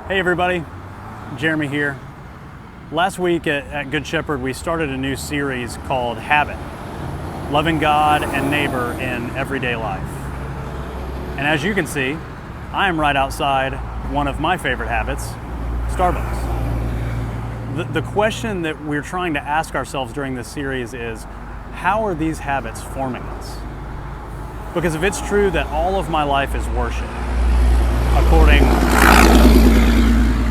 Hey everybody, Jeremy here. Last week at Good Shepherd we started a new series called Habit, Loving God and Neighbor in Everyday Life. And as you can see, I am right outside one of my favorite habits, Starbucks. The question that we're trying to ask ourselves during this series is, how are these habits forming us? Because if it's true that all of my life is worship, according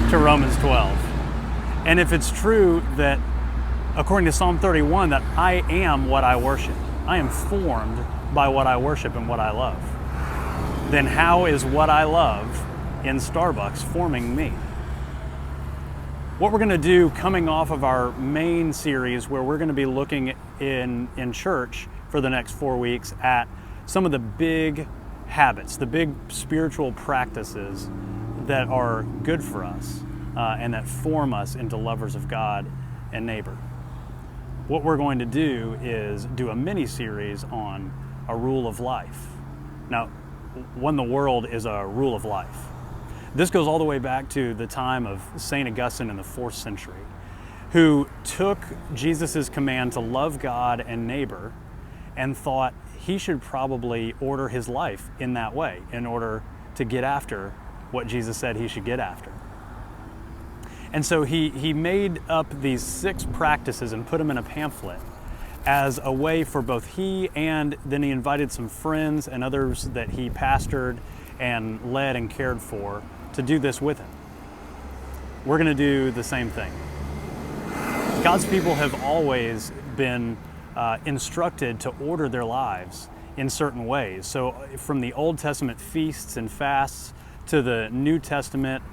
to Romans 12. And if it's true that, according to Psalm 31, that I am what I worship, I am formed by what I worship and what I love, then how is what I love in Starbucks forming me? What we're going to do coming off of our main series, where we're going to be looking in church for the next 4 weeks at some of the big habits, the big spiritual practices that are good for us and that form us into lovers of God and neighbor. What we're going to do is do a mini-series on a rule of life. Now, when the world is a rule of life. This goes all the way back to the time of St. Augustine in the 4th century, who took Jesus' command to love God and neighbor and thought he should probably order his life in that way in order to get after what Jesus said he should get after. And so he made up these 6 practices and put them in a pamphlet as a way for both he and then he invited some friends and others that he pastored and led and cared for to do this with him. We're going to do the same thing. God's people have always been instructed to order their lives in certain ways. So from the Old Testament feasts and fasts to the New Testament,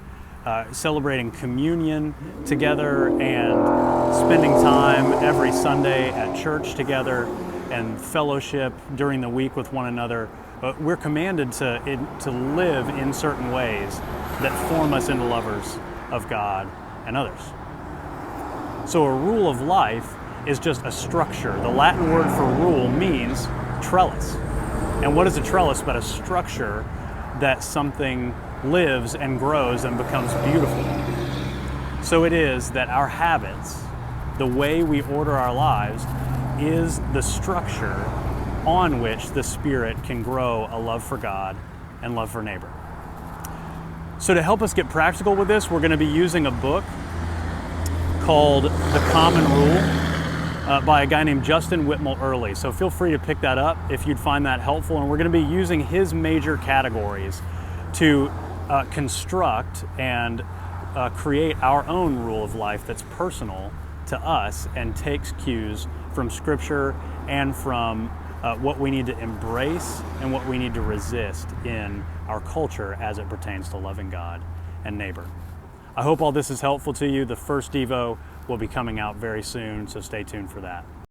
celebrating communion together and spending time every Sunday at church together and fellowship during the week with one another. We're commanded to live in certain ways that form us into lovers of God and others. So a rule of life is just a structure. The Latin word for rule means trellis. And what is a trellis but a structure that something lives and grows and becomes beautiful? So it is that our habits, the way we order our lives, is the structure on which the Spirit can grow a love for God and love for neighbor. So to help us get practical with this, we're going to be using a book called The Common Rule by a guy named Justin Whitmore Earley. So feel free to pick that up if you'd find that helpful. And we're going to be using his major categories to construct and create our own rule of life that's personal to us and takes cues from Scripture and from what we need to embrace and what we need to resist in our culture as it pertains to loving God and neighbor. I hope all this is helpful to you. The first Devo will be coming out very soon, so stay tuned for that.